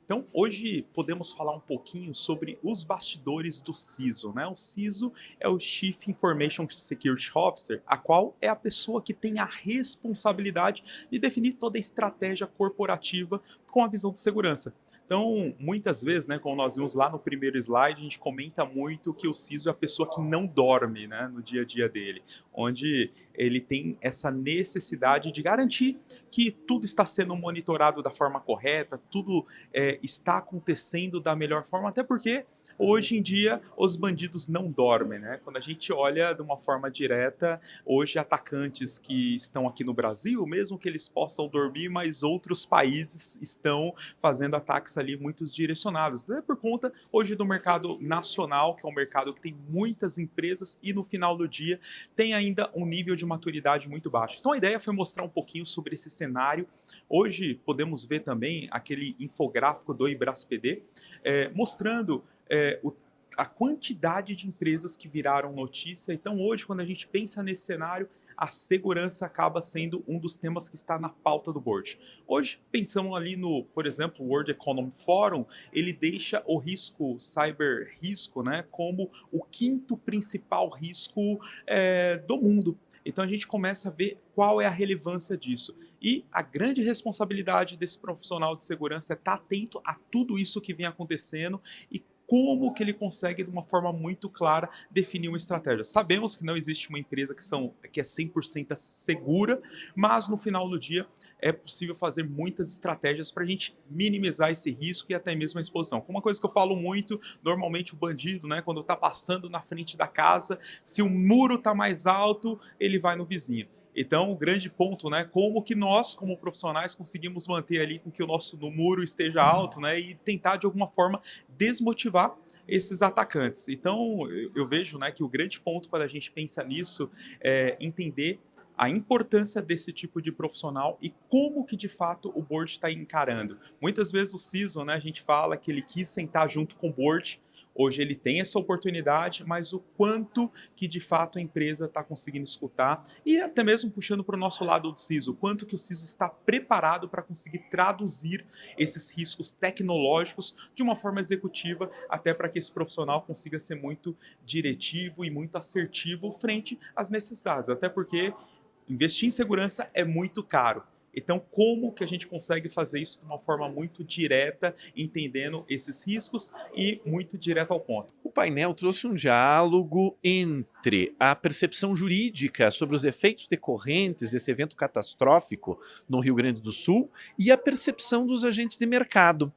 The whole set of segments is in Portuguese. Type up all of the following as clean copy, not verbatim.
Então, hoje podemos falar um pouquinho sobre os bastidores do CISO, né? O CISO é o Chief Information Security Officer, a qual é a pessoa que tem a responsabilidade de definir toda a estratégia corporativa com a visão de segurança. Então, muitas vezes, né, como nós vimos lá no primeiro slide, a gente comenta muito que o CISO é a pessoa que não dorme, né, no dia a dia dele, onde ele tem essa necessidade de garantir que tudo está sendo monitorado da forma correta, tudo está acontecendo da melhor forma, até porque hoje em dia os bandidos não dormem, né? Quando a gente olha de uma forma direta, hoje atacantes que estão aqui no Brasil, mesmo que eles possam dormir, mas outros países estão fazendo ataques ali muito direcionados, né? Por conta hoje do mercado nacional, que é um mercado que tem muitas empresas e no final do dia tem ainda um nível de maturidade muito baixo. Então a ideia foi mostrar um pouquinho sobre esse cenário. Hoje podemos ver também aquele infográfico do IBRASPD mostrando a quantidade de empresas que viraram notícia. Então hoje, quando a gente pensa nesse cenário, a segurança acaba sendo um dos temas que está na pauta do board. Hoje, pensamos ali no, por exemplo, o World Economic Forum, ele deixa o risco, cyber risco, né, como o quinto principal risco do mundo. Então a gente começa a ver qual é a relevância disso. E a grande responsabilidade desse profissional de segurança é estar atento a tudo isso que vem acontecendo e como que ele consegue, de uma forma muito clara, definir uma estratégia. Sabemos que não existe uma empresa que é 100% segura, mas no final do dia é possível fazer muitas estratégias para a gente minimizar esse risco e até mesmo a exposição. Uma coisa que eu falo muito, normalmente o bandido, né, quando está passando na frente da casa, se o muro está mais alto, ele vai no vizinho. Então, o grande ponto, né, como que nós, como profissionais, conseguimos manter ali com que o nosso no muro esteja alto, né, e tentar de alguma forma desmotivar esses atacantes. Então, eu vejo, né, que o grande ponto para a gente pensar nisso é entender a importância desse tipo de profissional e como que de fato o board está encarando. Muitas vezes o CISO, né, a gente fala que ele quis sentar junto com o board, hoje ele tem essa oportunidade, mas o quanto que de fato a empresa está conseguindo escutar e até mesmo puxando para o nosso lado do CISO, o quanto que o CISO está preparado para conseguir traduzir esses riscos tecnológicos de uma forma executiva, até para que esse profissional consiga ser muito diretivo e muito assertivo frente às necessidades, até porque investir em segurança é muito caro. Então, como que a gente consegue fazer isso de uma forma muito direta, entendendo esses riscos e muito direto ao ponto? O painel trouxe um diálogo entre a percepção jurídica sobre os efeitos decorrentes desse evento catastrófico no Rio Grande do Sul e a percepção dos agentes de mercado.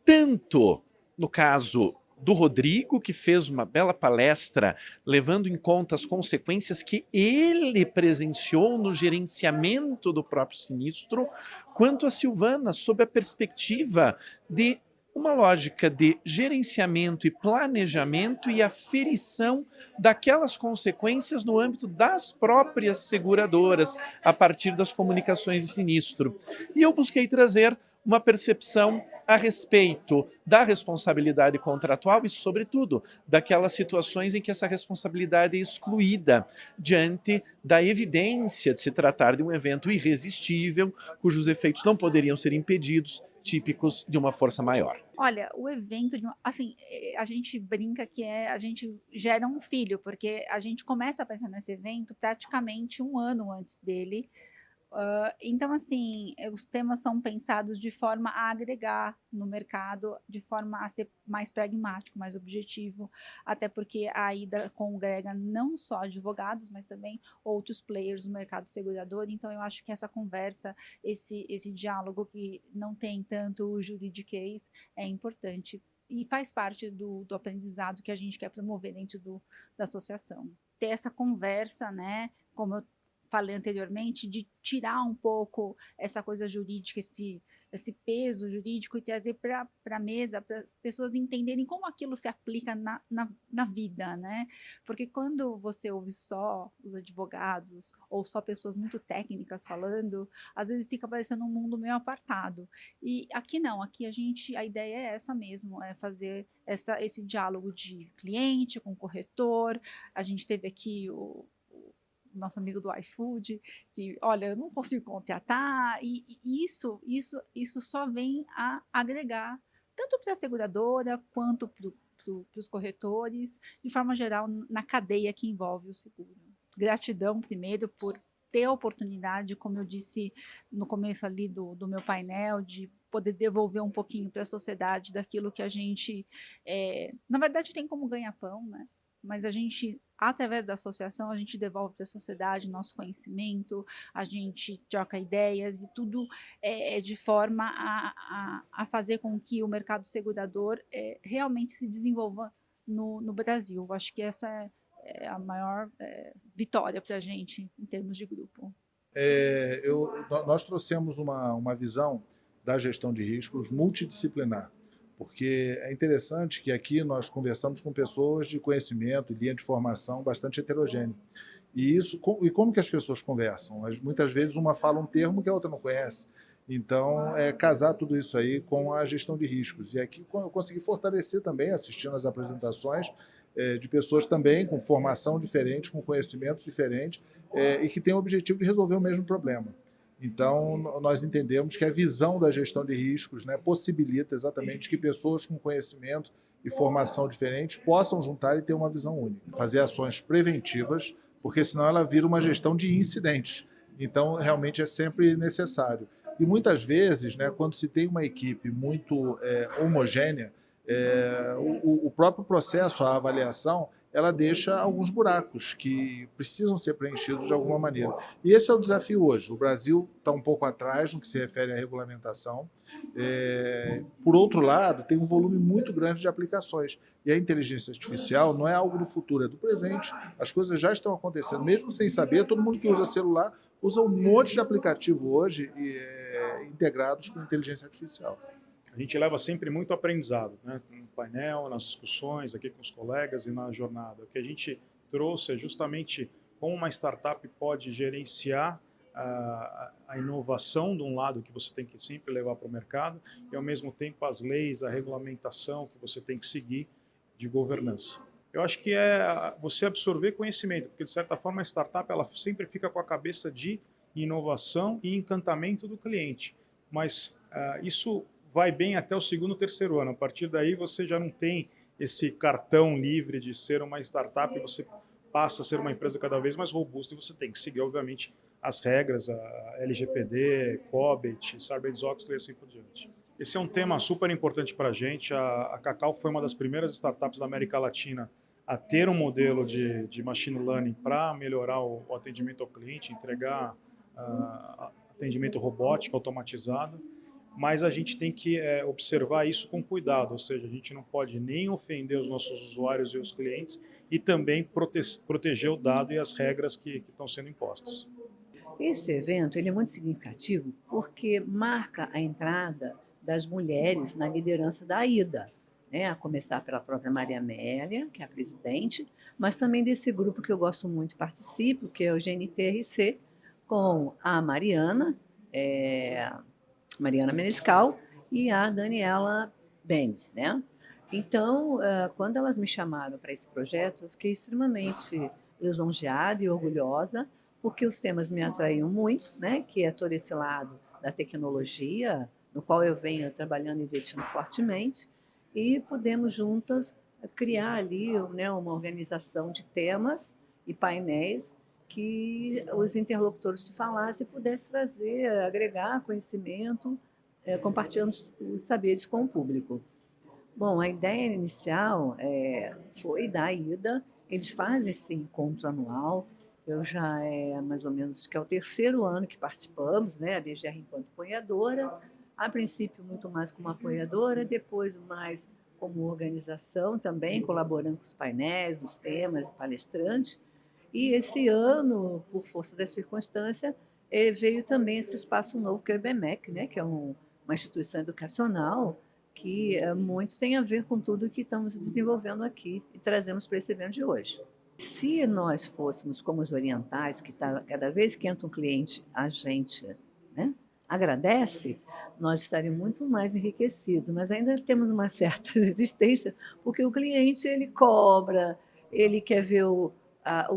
Tanto no caso do Rodrigo, que fez uma bela palestra levando em conta as consequências que ele presenciou no gerenciamento do próprio sinistro, quanto a Silvana, sob a perspectiva de uma lógica de gerenciamento e planejamento e aferição daquelas consequências no âmbito das próprias seguradoras, a partir das comunicações de sinistro. E eu busquei trazer uma percepção a respeito da responsabilidade contratual e, sobretudo, daquelas situações em que essa responsabilidade é excluída diante da evidência de se tratar de um evento irresistível, cujos efeitos não poderiam ser impedidos, típicos de uma força maior. Olha, o evento de uma assim, a gente brinca que a gente gera um filho, porque a gente começa a pensar nesse evento praticamente um ano antes dele. Então assim, os temas são pensados de forma a agregar no mercado, de forma a ser mais pragmático, mais objetivo, até porque a ida congrega não só advogados, mas também outros players do mercado segurador. Então eu acho que essa conversa, esse diálogo que não tem tanto o juridiquês, é importante e faz parte do aprendizado que a gente quer promover dentro da associação. Ter essa conversa, né, como eu falei anteriormente, de tirar um pouco essa coisa jurídica, esse peso jurídico e trazer para a mesa, para as pessoas entenderem como aquilo se aplica na vida, né? Porque quando você ouve só os advogados ou só pessoas muito técnicas falando, às vezes fica parecendo um mundo meio apartado. E aqui não, aqui a ideia é essa mesmo, é fazer esse diálogo de cliente com corretor. A gente teve aqui o nosso amigo do iFood, que, olha, eu não consigo contratar, e isso só vem a agregar tanto para a seguradora quanto para os corretores, de forma geral, na cadeia que envolve o seguro. Gratidão, primeiro, por ter a oportunidade, como eu disse no começo ali do meu painel, de poder devolver um pouquinho para a sociedade daquilo que a gente, na verdade, tem como ganha-pão, né? Mas a gente, através da associação, a gente devolve para a sociedade nosso conhecimento, a gente troca ideias e tudo de forma a fazer com que o mercado segurador realmente se desenvolva no Brasil. Acho que essa é a maior vitória para a gente em termos de grupo. Nós trouxemos uma visão da gestão de riscos multidisciplinar, porque é interessante que aqui nós conversamos com pessoas de conhecimento e linha de formação bastante heterogênea. E como que as pessoas conversam? Muitas vezes uma fala um termo que a outra não conhece. Então, casar tudo isso aí com a gestão de riscos. E aqui eu consegui fortalecer também, assistindo às apresentações, de pessoas também com formação diferente, com conhecimentos diferentes, e que têm o objetivo de resolver o mesmo problema. Então, nós entendemos que a visão da gestão de riscos, né, possibilita exatamente que pessoas com conhecimento e formação diferentes possam juntar e ter uma visão única. Fazer ações preventivas, porque senão ela vira uma gestão de incidentes. Então, realmente é sempre necessário. E muitas vezes, né, quando se tem uma equipe muito homogênea, o próprio processo, a avaliação, ela deixa alguns buracos que precisam ser preenchidos de alguma maneira. E esse é o desafio hoje. O Brasil está um pouco atrás no que se refere à regulamentação. Por outro lado, tem um volume muito grande de aplicações. E a inteligência artificial não é algo do futuro, é do presente. As coisas já estão acontecendo. Mesmo sem saber, todo mundo que usa celular usa um monte de aplicativo hoje integrados com inteligência artificial. A gente leva sempre muito aprendizado, né? No painel, nas discussões, aqui com os colegas e na jornada. O que a gente trouxe é justamente como uma startup pode gerenciar a inovação de um lado que você tem que sempre levar para o mercado e, ao mesmo tempo, as leis, a regulamentação que você tem que seguir de governança. Eu acho que é você absorver conhecimento, porque, de certa forma, a startup ela sempre fica com a cabeça de inovação e encantamento do cliente. Mas isso vai bem até o segundo, terceiro ano. A partir daí, você já não tem esse cartão livre de ser uma startup, você passa a ser uma empresa cada vez mais robusta e você tem que seguir, obviamente, as regras, a LGPD, COBIT, Sarbanes-Oxley e assim por diante. Esse é um tema super importante para a gente. A Cacau foi uma das primeiras startups da América Latina a ter um modelo de machine learning para melhorar o atendimento ao cliente, entregar atendimento robótico, automatizado. Mas a gente tem que observar isso com cuidado, ou seja, a gente não pode nem ofender os nossos usuários e os clientes e também proteger o dado e as regras que estão sendo impostas. Esse evento ele é muito significativo porque marca a entrada das mulheres na liderança da AIDA, né? A começar pela própria Maria Amélia, que é a presidente, mas também desse grupo que eu gosto muito e participo, que é o GNTRC, com a Mariana Menescal e a Daniela Benz, né? Então, quando elas me chamaram para esse projeto, eu fiquei extremamente lisonjeada e orgulhosa, porque os temas me atraíam muito, né? Que é todo esse lado da tecnologia, no qual eu venho trabalhando e investindo fortemente, e pudemos juntas criar ali, né, uma organização de temas e painéis que os interlocutores se falassem e pudessem trazer, agregar conhecimento, compartilhando os saberes com o público. Bom, a ideia inicial foi da AIDA, eles fazem esse encontro anual, eu já mais ou menos que é o terceiro ano que participamos, né, a DGR enquanto apoiadora, a princípio muito mais como apoiadora, depois mais como organização também, colaborando com os painéis, os temas e palestrantes. E esse ano, por força da circunstância, veio também esse espaço novo que é o IBMEC, né, que é uma instituição educacional que muito tem a ver com tudo que estamos desenvolvendo aqui e trazemos para esse evento de hoje. Se nós fôssemos como os orientais, que cada vez que entra um cliente, a gente, né, agradece, nós estaríamos muito mais enriquecidos, mas ainda temos uma certa resistência, porque o cliente ele cobra, ele quer ver o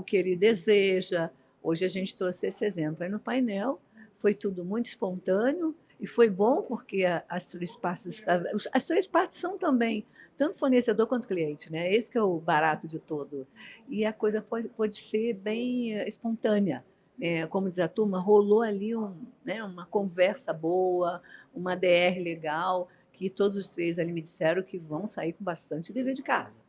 que ele deseja. Hoje a gente trouxe esse exemplo aí no painel, foi tudo muito espontâneo E foi bom porque as três partes são também, tanto fornecedor quanto cliente, né? Esse que é o barato de todo. E a coisa pode ser bem espontânea. Como diz a turma, rolou ali né, uma conversa boa, uma DR legal, que todos os três ali me disseram que vão sair com bastante dever de casa.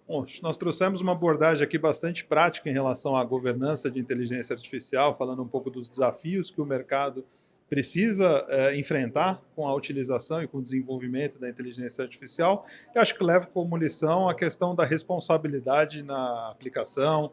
Bom, nós trouxemos uma abordagem aqui bastante prática em relação à governança de inteligência artificial, falando um pouco dos desafios que o mercado precisa enfrentar com a utilização e com o desenvolvimento da inteligência artificial. Eu acho que leva como lição a questão da responsabilidade na aplicação,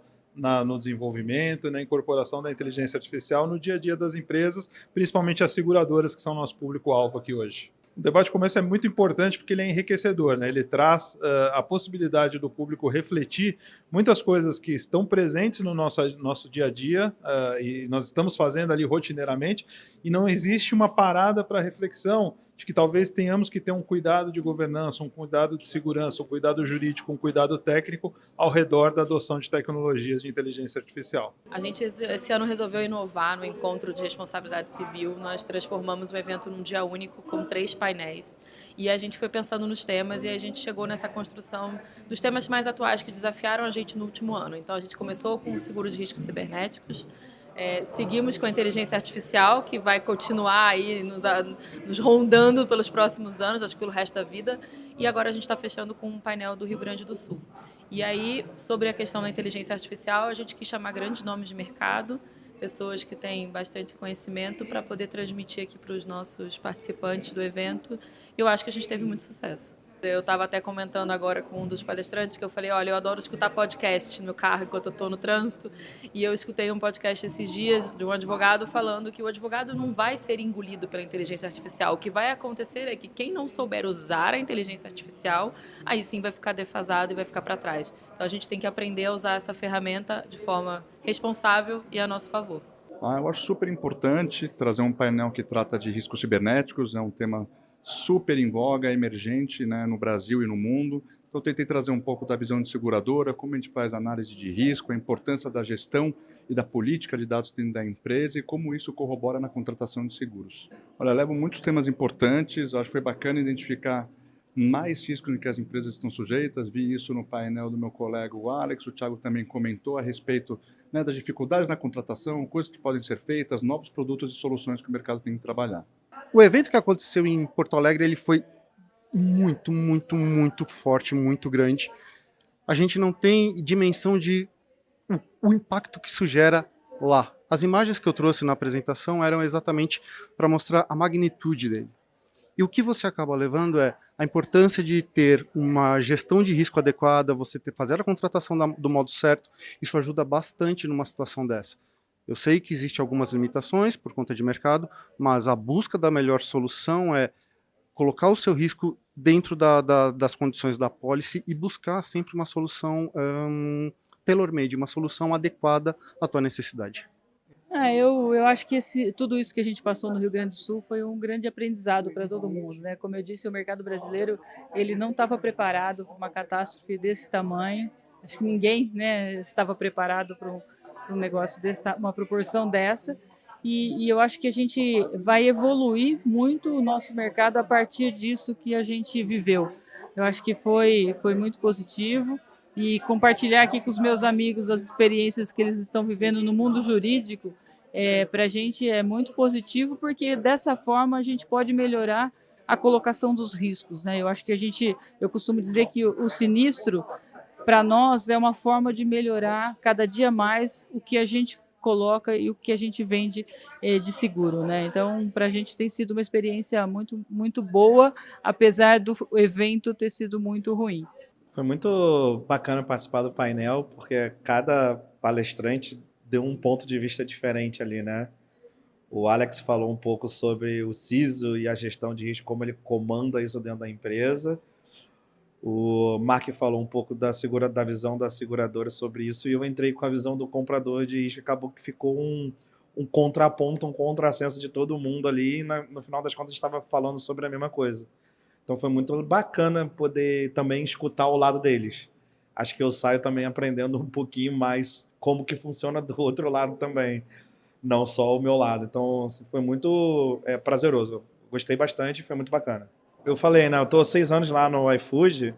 no desenvolvimento, na incorporação da inteligência artificial no dia a dia das empresas, principalmente as seguradoras, que são nosso público-alvo aqui hoje. O debate de começo é muito importante porque ele é enriquecedor, né? Ele traz a possibilidade do público refletir muitas coisas que estão presentes no nosso dia a dia e nós estamos fazendo ali rotineiramente, e não existe uma parada para reflexão de que talvez tenhamos que ter um cuidado de governança, um cuidado de segurança, um cuidado jurídico, um cuidado técnico ao redor da adoção de tecnologias de inteligência artificial. A gente esse ano resolveu inovar no encontro de responsabilidade civil. Nós transformamos o evento num dia único com 3 painéis e a gente foi pensando nos temas e a gente chegou nessa construção dos temas mais atuais que desafiaram a gente no último ano. Então a gente começou com o seguro de riscos cibernéticos. Seguimos com a inteligência artificial, que vai continuar aí nos rondando pelos próximos anos, acho que pelo resto da vida. E agora a gente está fechando com um painel do Rio Grande do Sul. E aí, sobre a questão da inteligência artificial, a gente quis chamar grandes nomes de mercado, pessoas que têm bastante conhecimento, para poder transmitir aqui para os nossos participantes do evento. E eu acho que a gente teve muito sucesso. Eu estava até comentando agora com um dos palestrantes que eu falei, olha, eu adoro escutar podcast no meu carro enquanto eu estou no trânsito, e eu escutei um podcast esses dias de um advogado falando que o advogado não vai ser engolido pela inteligência artificial. O que vai acontecer é que quem não souber usar a inteligência artificial, aí sim vai ficar defasado e vai ficar para trás. Então a gente tem que aprender a usar essa ferramenta de forma responsável e a nosso favor. Eu acho super importante trazer um painel que trata de riscos cibernéticos, é um tema super em voga, emergente, né, no Brasil e no mundo. Então, eu tentei trazer um pouco da visão de seguradora, como a gente faz análise de risco, a importância da gestão e da política de dados dentro da empresa e como isso corrobora na contratação de seguros. Olha, eu levo muitos temas importantes, acho que foi bacana identificar mais riscos em que as empresas estão sujeitas. Vi isso no painel do meu colega, o Alex, o Thiago também comentou a respeito, né, das dificuldades na contratação, coisas que podem ser feitas, novos produtos e soluções que o mercado tem que trabalhar. O evento que aconteceu em Porto Alegre, ele foi muito, muito, muito forte, muito grande. A gente não tem dimensão de o impacto que isso gera lá. As imagens que eu trouxe na apresentação eram exatamente para mostrar a magnitude dele. E o que você acaba levando é a importância de ter uma gestão de risco adequada, você fazer a contratação do modo certo. Isso ajuda bastante numa situação dessa. Eu sei que existem algumas limitações por conta de mercado, mas a busca da melhor solução é colocar o seu risco dentro das condições da pólice e buscar sempre uma solução tailor-made, uma solução adequada à tua necessidade. Eu acho que tudo isso que a gente passou no Rio Grande do Sul foi um grande aprendizado para todo mundo, né? Como eu disse, o mercado brasileiro ele não estava preparado para uma catástrofe desse tamanho. Acho que ninguém, né, estava preparado para um negócio desse, uma proporção dessa, e eu acho que a gente vai evoluir muito o nosso mercado a partir disso que a gente viveu. Eu acho que foi muito positivo, e compartilhar aqui com os meus amigos as experiências que eles estão vivendo no mundo jurídico, para a gente é muito positivo, porque dessa forma a gente pode melhorar a colocação dos riscos, né? Eu acho que eu costumo dizer que o sinistro para nós é uma forma de melhorar cada dia mais o que a gente coloca e o que a gente vende de seguro, né? Então, para a gente tem sido uma experiência muito, muito boa, apesar do evento ter sido muito ruim. Foi muito bacana participar do painel, porque cada palestrante deu um ponto de vista diferente ali, né? O Alex falou um pouco sobre o CISO e a gestão de risco, como ele comanda isso dentro da empresa. O Mark falou um pouco da visão da seguradora sobre isso, e eu entrei com a visão do comprador de risco. Acabou que ficou um contraponto, um contrassenso de todo mundo ali, e no final das contas estava falando sobre a mesma coisa. Então foi muito bacana poder também escutar o lado deles. Acho que eu saio também aprendendo um pouquinho mais como que funciona do outro lado também, não só o meu lado. Então assim, foi muito prazeroso. Gostei bastante, foi muito bacana. Eu falei, né? Eu tô há 6 anos lá no iFood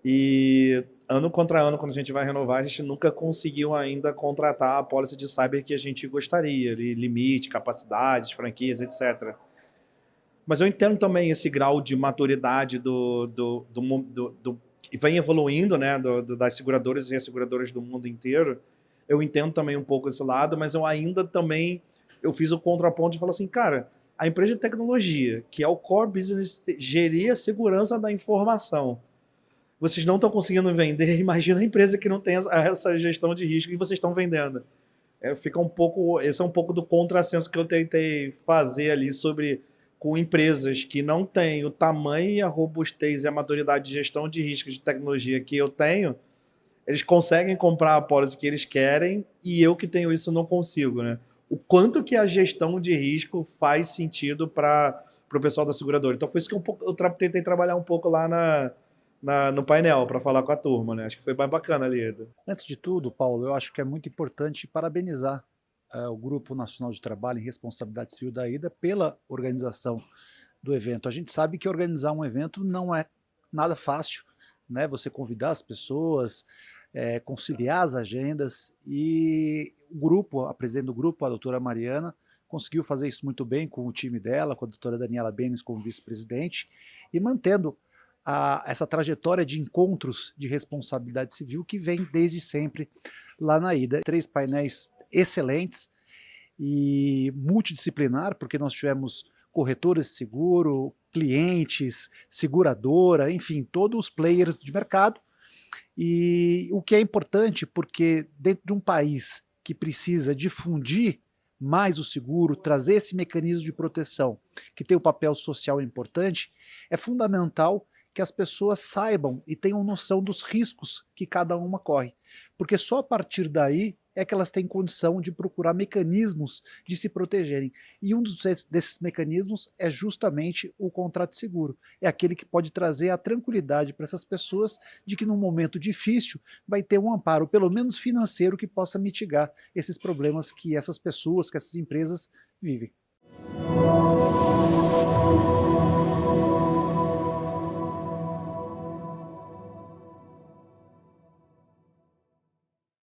e ano contra ano, quando a gente vai renovar, a gente nunca conseguiu ainda contratar a pólice de cyber que a gente gostaria, limite, capacidades, franquias, etc. Mas eu entendo também esse grau de maturidade que vem evoluindo, né, das seguradoras e asseguradoras do mundo inteiro. Eu entendo também um pouco esse lado, mas eu ainda também eu fiz o contraponto de falar assim, cara, a empresa de tecnologia, que é o core business, gerir a segurança da informação, vocês não estão conseguindo vender, imagina a empresa que não tem essa gestão de risco e vocês estão vendendo. Fica um pouco, esse é um pouco do contrassenso que eu tentei fazer ali com empresas que não têm o tamanho e a robustez e a maturidade de gestão de riscos de tecnologia que eu tenho, eles conseguem comprar a pólice que eles querem e eu que tenho isso não consigo, né? O quanto que a gestão de risco faz sentido para o pessoal da seguradora. Então foi isso que eu tentei trabalhar um pouco lá no painel para falar com a turma, né? Acho que foi bem bacana ali. Antes de tudo, Paulo, eu acho que é muito importante parabenizar o Grupo Nacional de Trabalho em Responsabilidade Civil da AIDA pela organização do evento. A gente sabe que organizar um evento não é nada fácil, né? Você convidar as pessoas, conciliar as agendas, e a presidente do grupo, a doutora Mariana, conseguiu fazer isso muito bem com o time dela, com a doutora Daniela Benes como vice-presidente, e mantendo essa trajetória de encontros de responsabilidade civil que vem desde sempre lá na AIDA. 3 painéis excelentes e multidisciplinar, porque nós tivemos corretoras de seguro, clientes, seguradora, enfim, todos os players de mercado. E o que é importante, porque dentro de um país que precisa difundir mais o seguro, trazer esse mecanismo de proteção, que tem um papel social importante, é fundamental que as pessoas saibam e tenham noção dos riscos que cada uma corre. Porque só a partir daí é que elas têm condição de procurar mecanismos de se protegerem. E um desses mecanismos é justamente o contrato de seguro. É aquele que pode trazer a tranquilidade para essas pessoas de que num momento difícil vai ter um amparo, pelo menos financeiro, que possa mitigar esses problemas que essas pessoas, que essas empresas vivem.